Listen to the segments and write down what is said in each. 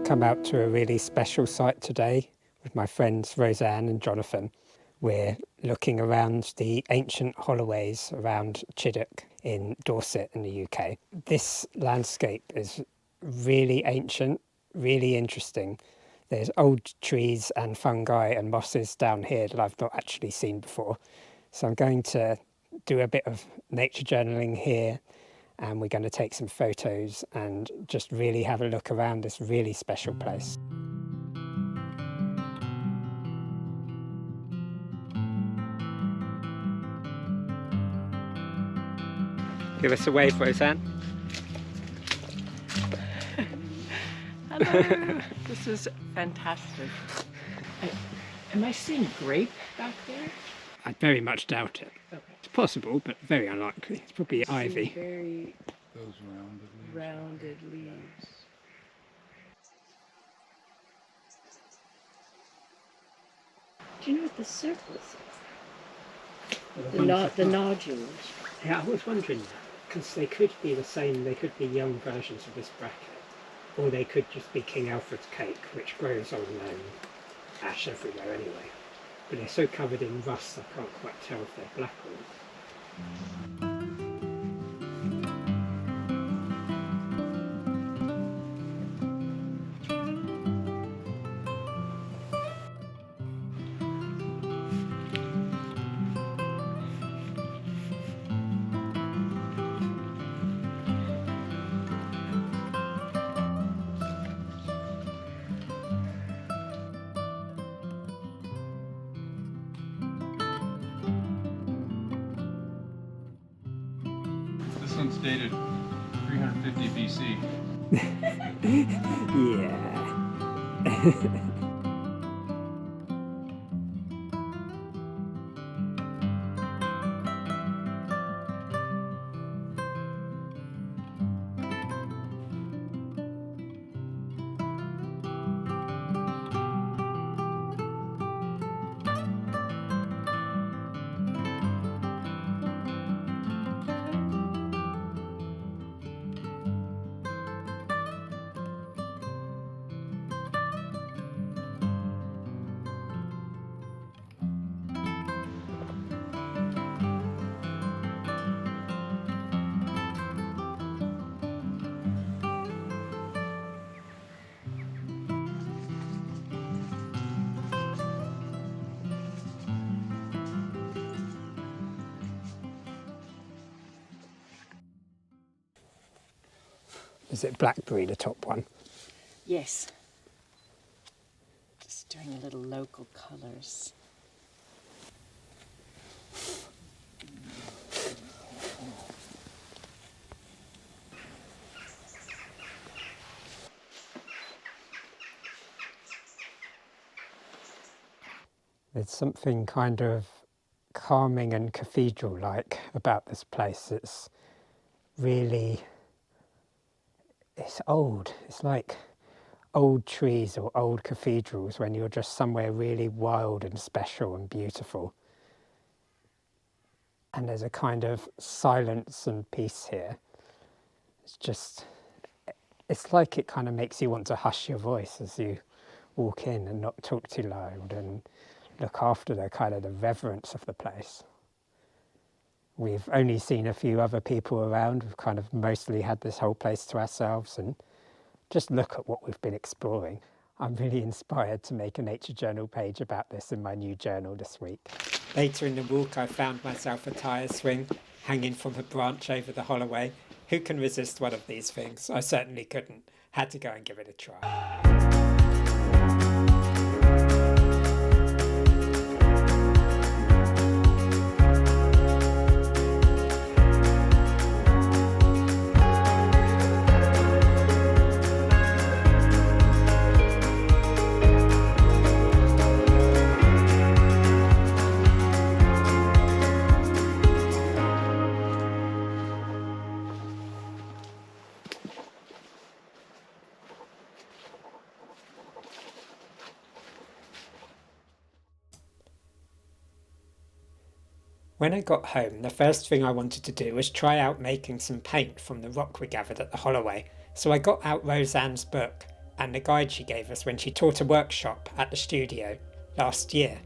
Come out to a really special site today with my friends Roseann and Jonathan. We're looking around the ancient Holloways around Chiddock in Dorset in the UK. This landscape is really ancient, really interesting. There's old trees and fungi and mosses down here that I've not actually seen before. So I'm going to do a bit of nature journaling here, and we're going to take some photos and just really have a look around this really special place. Give us a wave, Roseann. Hello. This is fantastic. Am I seeing grape back there? I very much doubt it. Okay. It's possible, but very unlikely. It's probably ivy. Very Those rounded leaves. Do you know what the circles are? The nodules. Yeah, I was wondering that, because they could be the same, they could be young versions of this bracket, or they could just be King Alfred's cake, which grows on ash everywhere anyway. But they're so covered in rust, I can't quite tell if they're black or not. This one's dated 350 BC. Yeah. Is it blackberry, the top one? Yes. Just doing a little local colours. There's something kind of calming and cathedral-like about this place. It's really, it's old. It's like old trees or old cathedrals when you're just somewhere really wild and special and beautiful. And there's a kind of silence and peace here. It's just, it's like it kind of makes you want to hush your voice as you walk in and not talk too loud and look after the kind of the reverence of the place. We've only seen a few other people around. We've kind of mostly had this whole place to ourselves, and just look at what we've been exploring. I'm really inspired to make a nature journal page about this in my new journal this week. Later in the walk, I found myself a tyre swing hanging from a branch over the Holloway. Who can resist one of these things? I certainly couldn't. Had to go and give it a try. When I got home, the first thing I wanted to do was try out making some paint from the rock we gathered at the Holloway, so I got out Roseann's book and the guide she gave us when she taught a workshop at the studio last year.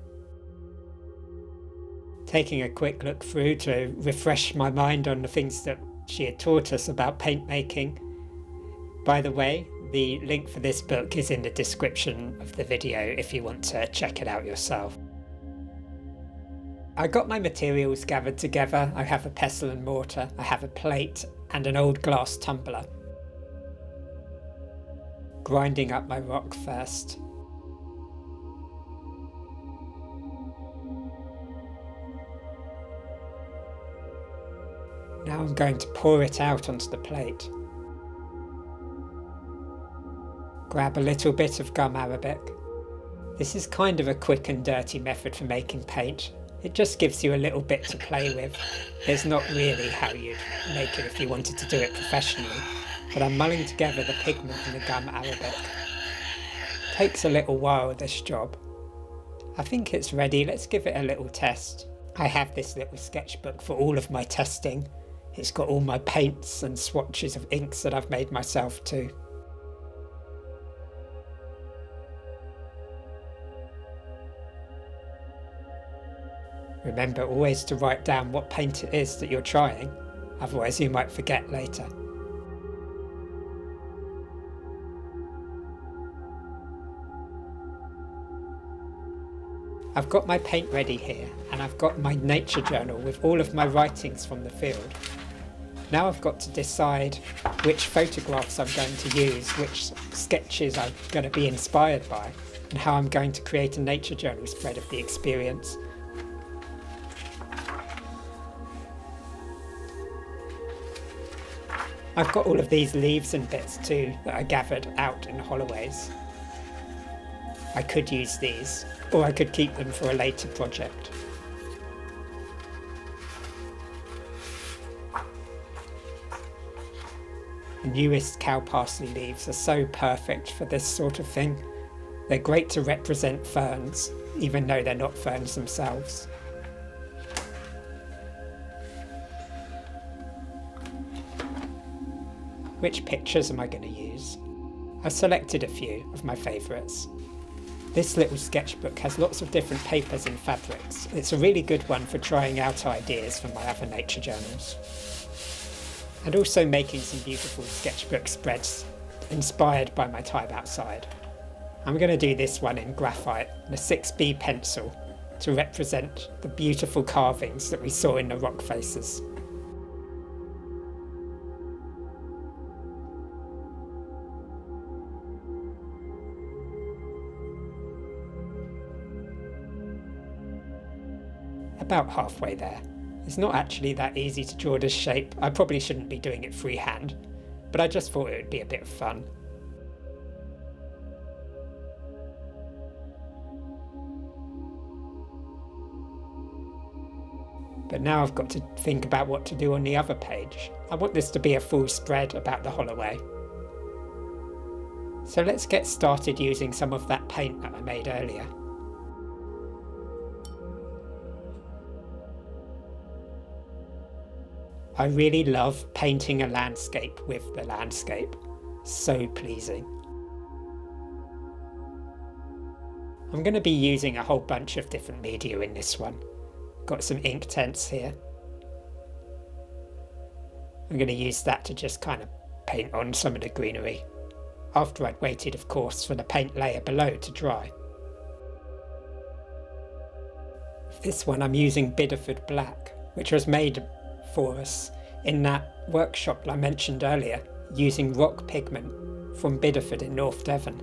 Taking a quick look through to refresh my mind on the things that she had taught us about paint making. By the way, the link for this book is in the description of the video if you want to check it out yourself. I got my materials gathered together. I have a pestle and mortar, I have a plate and an old glass tumbler. Grinding up my rock first. Now I'm going to pour it out onto the plate. Grab a little bit of gum arabic. This is kind of a quick and dirty method for making paint. It just gives you a little bit to play with. It's not really how you'd make it if you wanted to do it professionally, but I'm mulling together the pigment and the gum arabic. Takes a little while, this job. I think it's ready, let's give it a little test. I have this little sketchbook for all of my testing. It's got all my paints and swatches of inks that I've made myself too. Remember always to write down what paint it is that you're trying, otherwise you might forget later. I've got my paint ready here, and I've got my nature journal with all of my writings from the field. Now I've got to decide which photographs I'm going to use, which sketches I'm going to be inspired by, and how I'm going to create a nature journal spread of the experience. I've got all of these leaves and bits too that I gathered out in Holloways. I could use these, or I could keep them for a later project. The newest cow parsley leaves are so perfect for this sort of thing. They're great to represent ferns, even though they're not ferns themselves. Which pictures am I going to use? I've selected a few of my favourites. This little sketchbook has lots of different papers and fabrics. It's a really good one for trying out ideas for my other nature journals. And also making some beautiful sketchbook spreads inspired by my time outside. I'm going to do this one in graphite and a 6B pencil to represent the beautiful carvings that we saw in the rock faces. About halfway there. It's not actually that easy to draw this shape. I probably shouldn't be doing it freehand, but I just thought it would be a bit of fun. But now I've got to think about what to do on the other page. I want this to be a full spread about the Holloway. So let's get started using some of that paint that I made earlier. I really love painting a landscape with the landscape. So pleasing. I'm going to be using a whole bunch of different media in this one. Got some ink tents here. I'm going to use that to just kind of paint on some of the greenery, after I'd waited, of course, for the paint layer below to dry. For this one I'm using Bideford Black, which was made for us in that workshop I mentioned earlier, using rock pigment from Bideford in North Devon.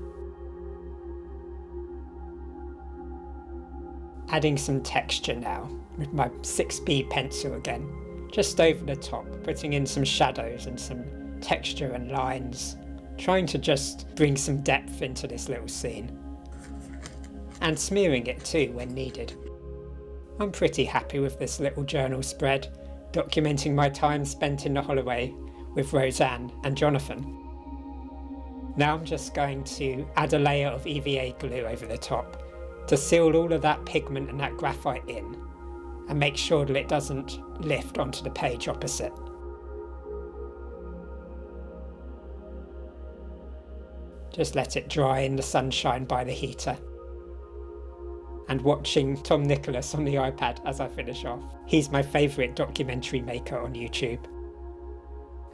Adding some texture now with my 6B pencil again, just over the top, putting in some shadows and some texture and lines, trying to just bring some depth into this little scene, and smearing it too when needed. I'm pretty happy with this little journal spread, documenting my time spent in the Holloway with Roseann and Jonathan. Now I'm just going to add a layer of EVA glue over the top to seal all of that pigment and that graphite in, and make sure that it doesn't lift onto the page opposite. Just let it dry in the sunshine by the heater. And watching Tom Nicholas on the iPad as I finish off. He's my favourite documentary maker on YouTube.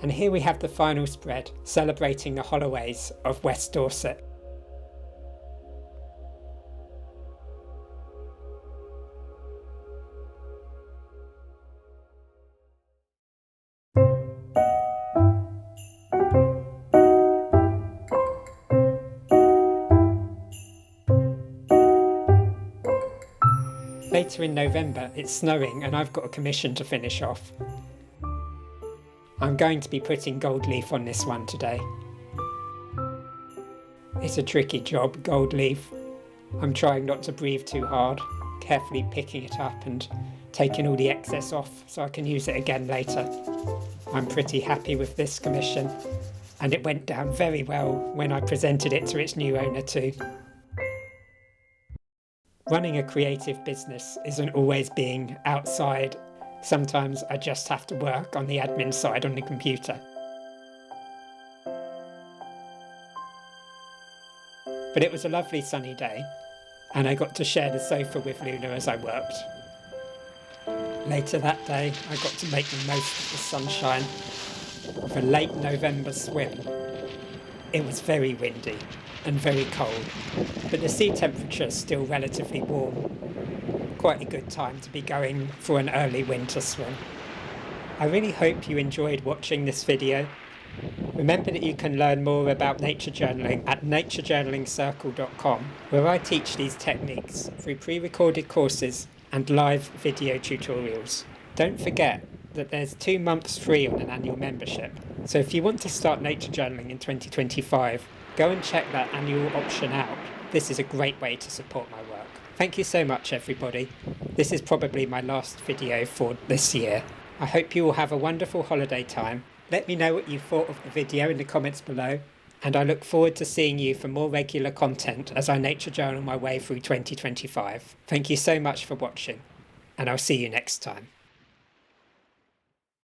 And here we have the final spread, celebrating the Holloways of West Dorset. Later in November, it's snowing and I've got a commission to finish off. I'm going to be putting gold leaf on this one today. It's a tricky job, gold leaf. I'm trying not to breathe too hard, carefully picking it up and taking all the excess off so I can use it again later. I'm pretty happy with this commission, and it went down very well when I presented it to its new owner too. Running a creative business isn't always being outside. Sometimes I just have to work on the admin side on the computer. But it was a lovely sunny day, and I got to share the sofa with Luna as I worked. Later that day, I got to make the most of the sunshine with a late November swim. It was very windy and very cold, but the sea temperature is still relatively warm. Quite a good time to be going for an early winter swim. I really hope you enjoyed watching this video. Remember that you can learn more about nature journaling at naturejournalingcircle.com, where I teach these techniques through pre-recorded courses and live video tutorials. Don't forget that there's 2 months free on an annual membership. So if you want to start nature journaling in 2025, go and check that annual option out. This is a great way to support my work. Thank you so much, everybody. This is probably my last video for this year. I hope you all have a wonderful holiday time. Let me know what you thought of the video in the comments below, and I look forward to seeing you for more regular content as I nature journal my way through 2025. Thank you so much for watching, and I'll see you next time.